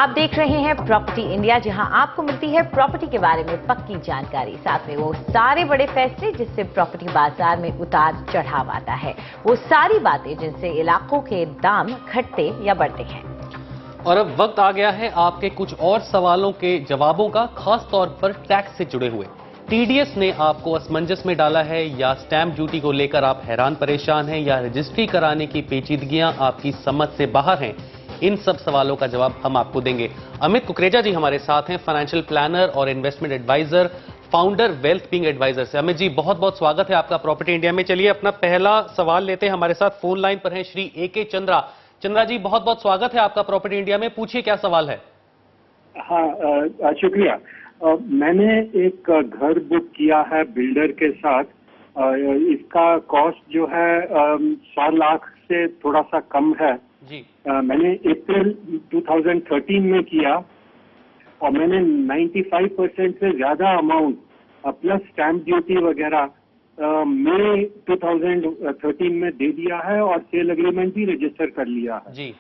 आप देख रहे हैं प्रॉपर्टी इंडिया, जहां आपको मिलती है प्रॉपर्टी के बारे में पक्की जानकारी, साथ में वो सारे बड़े फैसले जिससे प्रॉपर्टी बाजार में उतार चढ़ाव आता है, वो सारी बातें जिनसे इलाकों के दाम घटते या बढ़ते हैं। और अब वक्त आ गया है आपके कुछ और सवालों के जवाबों का, खास तौर पर टैक्स से जुड़े हुए। टीडीएस ने आपको असमंजस में डाला है, या स्टैंप ड्यूटी को लेकर आप हैरान परेशान हैं, या रजिस्ट्री कराने की पेचीदगियां आपकी समझ से बाहर हैं, इन सब सवालों का जवाब हम आपको देंगे। अमित कुकरेजा जी हमारे साथ हैं, फाइनेंशियल प्लानर और investment advisor, founder wealth being advisor से। अमित जी बहुत बहुत स्वागत है आपका प्रॉपर्टी इंडिया में। चलिए अपना पहला सवाल लेते हैं। हमारे साथ फोन लाइन पर हैं श्री AK चंद्रा। चंद्रा जी बहुत बहुत स्वागत है आपका प्रॉपर्टी इंडिया में, पूछिए क्या सवाल है। हाँ, शुक्रिया। मैंने एक घर बुक किया है बिल्डर के साथ। इसका कॉस्ट जो है 100 लाख से थोड़ा सा कम है जी। मैंने अप्रैल 2013 में किया और मैंने 95% से ज्यादा अमाउंट प्लस स्टैंप ड्यूटी वगैरह मई 2013 में दे दिया है और सेल एग्रीमेंट भी रजिस्टर कर लिया है जी।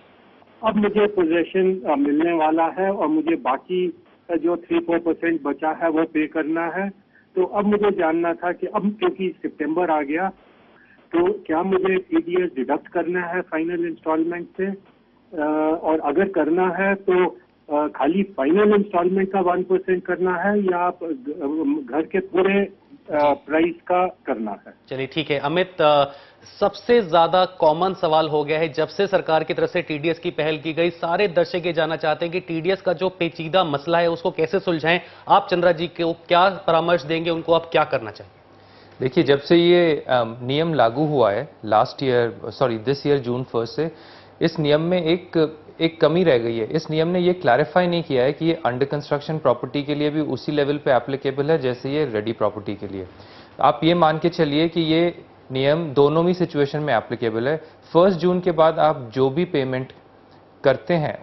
अब मुझे पोजेशन मिलने वाला है और मुझे बाकी जो 3-4% बचा है वो पे करना है। तो अब मुझे जानना था कि अब क्योंकि सितंबर आ गया तो क्या मुझे टीडीएस डिडक्ट करना है फाइनल इंस्टॉलमेंट से, और अगर करना है तो खाली फाइनल इंस्टॉलमेंट का 1% करना है या आप घर के पूरे प्राइस का करना है। चलिए ठीक है अमित, सबसे ज्यादा कॉमन सवाल हो गया है जब से सरकार की तरफ से टीडीएस की पहल की गई। सारे दर्शक ये जानना चाहते हैं कि टीडीएस का जो पेचीदा मसला है उसको कैसे सुलझाएं। आप चंद्रा जी को क्या परामर्श देंगे, उनको आप क्या करना चाहिए? देखिए, जब से ये नियम लागू हुआ है दिस ईयर जून 1 से, इस नियम में एक कमी रह गई है। इस नियम ने ये क्लैरिफाई नहीं किया है कि ये अंडर कंस्ट्रक्शन प्रॉपर्टी के लिए भी उसी लेवल पे एप्लीकेबल है जैसे ये रेडी प्रॉपर्टी के लिए। आप ये मान के चलिए कि ये नियम दोनों ही सिचुएशन में एप्लीकेबल है। 1 जून के बाद आप जो भी पेमेंट करते हैं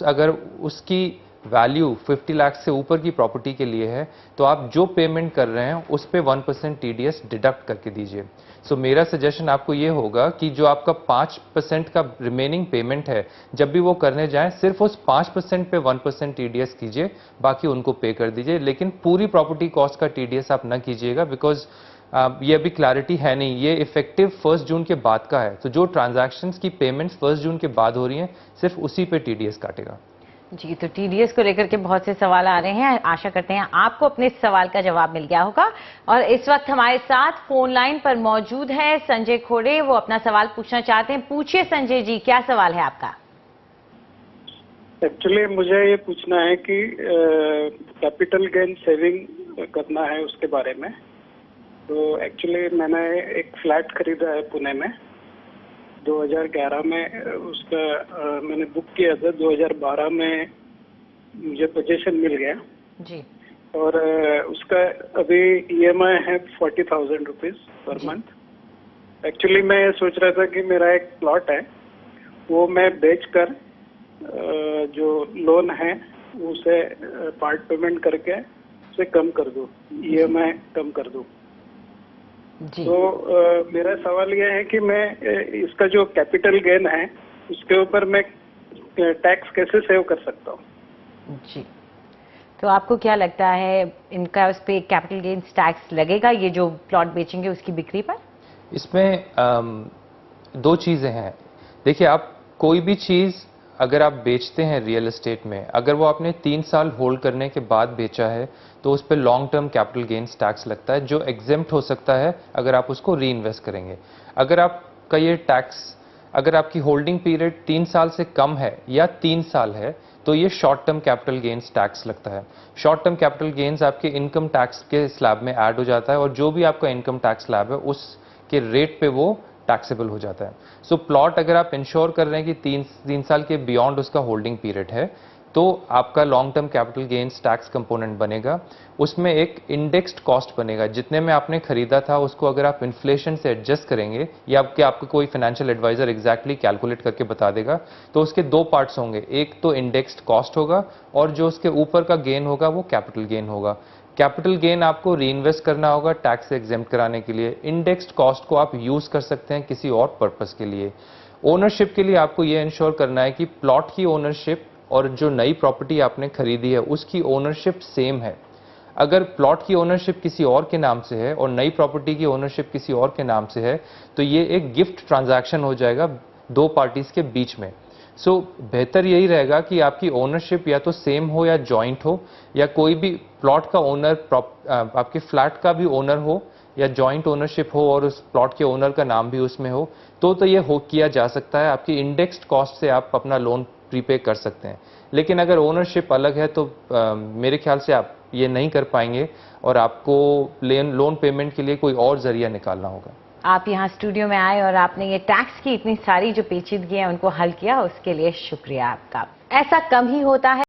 अगर उसकी वैल्यू 50 लाख से ऊपर की प्रॉपर्टी के लिए है तो आप जो पेमेंट कर रहे हैं उस पे 1% टीडीएस डिडक्ट करके दीजिए। सो मेरा सजेशन आपको ये होगा कि जो आपका 5% का रिमेनिंग पेमेंट है, जब भी वो करने जाएं सिर्फ उस 5% पे 1% टीडीएस कीजिए, बाकी उनको पे कर दीजिए। लेकिन पूरी प्रॉपर्टी कॉस्ट का टीडीएस आप न कीजिएगा, बिकॉज ये अभी क्लैरिटी है नहीं, ये इफेक्टिव 1 जून के बाद का है। तो जो ट्रांजैक्शंस की पेमेंट्स 1 जून के बाद हो रही हैं सिर्फ उसी पे टीडीएस काटेगा। जी, तो टीडीएस को लेकर के बहुत से सवाल आ रहे हैं। आशा करते हैं आपको अपने सवाल का जवाब मिल गया होगा। और इस वक्त हमारे साथ फोन लाइन पर मौजूद है संजय खोड़े, वो अपना सवाल पूछना चाहते हैं। पूछिए संजय जी, क्या सवाल है आपका? एक्चुअली मुझे ये पूछना है कि कैपिटल गेन सेविंग करना है उसके बारे में। तो एक्चुअली मैंने एक फ्लैट खरीदा है पुणे में 2011 में, उसका मैंने बुक किया था। 2012 में मुझे पोजीशन मिल गया जी, और उसका अभी EMI है 40,000 रुपीज पर मंथ। एक्चुअली मैं सोच रहा था कि मेरा एक प्लॉट है वो मैं बेचकर जो लोन है उसे पार्ट पेमेंट करके उसे कम कर दूं, EMI कम कर दूं। तो मेरा सवाल यह है कि मैं इसका जो कैपिटल गेन है उसके ऊपर मैं टैक्स कैसे सेव कर सकता हूँ? जी, तो आपको क्या लगता है इनका उस पे कैपिटल गेन्स टैक्स लगेगा, ये जो प्लॉट बेचेंगे उसकी बिक्री पर? इसमें 2 चीजें हैं। देखिए, आप कोई भी चीज अगर आप बेचते हैं रियल एस्टेट में, अगर वो आपने 3 साल होल्ड करने के बाद बेचा है तो उस पर long term capital gains tax लगता है, जो एग्जेम्प्ट हो सकता है अगर आप उसको री इन्वेस्ट करेंगे। अगर आपका ये टैक्स, अगर आपकी होल्डिंग पीरियड 3 साल से कम है या 3 साल है तो ये short term capital gains tax लगता है। शॉर्ट टर्म कैपिटल गेन्स आपके इनकम टैक्स के स्लैब में ऐड हो जाता है और जो भी आपका इनकम टैक्स स्लैब है उसके रेट पे वो टैक्सेबल हो जाता है। सो प्लॉट अगर आप इंश्योर कर रहे हैं कि 3 साल के बियॉन्ड उसका होल्डिंग पीरियड है तो आपका long term capital gains tax component बनेगा। उसमें एक इंडेक्स्ड कॉस्ट बनेगा, जितने में आपने खरीदा था उसको अगर आप इन्फ्लेशन से एडजस्ट करेंगे या आपको कोई फाइनेंशियल एडवाइजर एग्जैक्टली कैलकुलेट करके बता देगा, तो उसके 2 पार्ट्स होंगे। एक तो इंडेक्स्ड कॉस्ट होगा और जो उसके ऊपर का गेन होगा वो कैपिटल गेन होगा। कैपिटल गेन आपको री इन्वेस्ट करना होगा टैक्स से एग्जेम्प्ट कराने के लिए। इंडेक्स्ड कॉस्ट को आप यूज कर सकते हैं किसी और पर्पस के लिए। ओनरशिप के लिए आपको यह इंश्योर करना है कि प्लॉट की ओनरशिप और जो नई प्रॉपर्टी आपने खरीदी है उसकी ओनरशिप सेम है, अगर प्लॉट की ओनरशिप किसी और के नाम से है और नई प्रॉपर्टी की ओनरशिप किसी और के नाम से है, तो ये एक गिफ्ट ट्रांजैक्शन हो जाएगा दो पार्टीज के बीच में। सो बेहतर यही रहेगा कि आपकी ओनरशिप या तो सेम हो या जॉइंट हो, या कोई भी प्लॉट का ओनर आपके फ्लैट का भी ओनर हो, या जॉइंट ओनरशिप हो और उस प्लॉट के ओनर का नाम भी उसमें हो, तो ये हो किया जा सकता है। आपकी इंडेक्स्ड कॉस्ट से आप अपना लोन प्रीपे कर सकते हैं। लेकिन अगर ओनरशिप अलग है तो मेरे ख्याल से आप ये नहीं कर पाएंगे और आपको लोन पेमेंट के लिए कोई और जरिया निकालना होगा। आप यहाँ स्टूडियो में आए और आपने ये टैक्स की इतनी सारी जो पेचीदगी है उनको हल किया, उसके लिए शुक्रिया आपका। ऐसा कम ही होता है।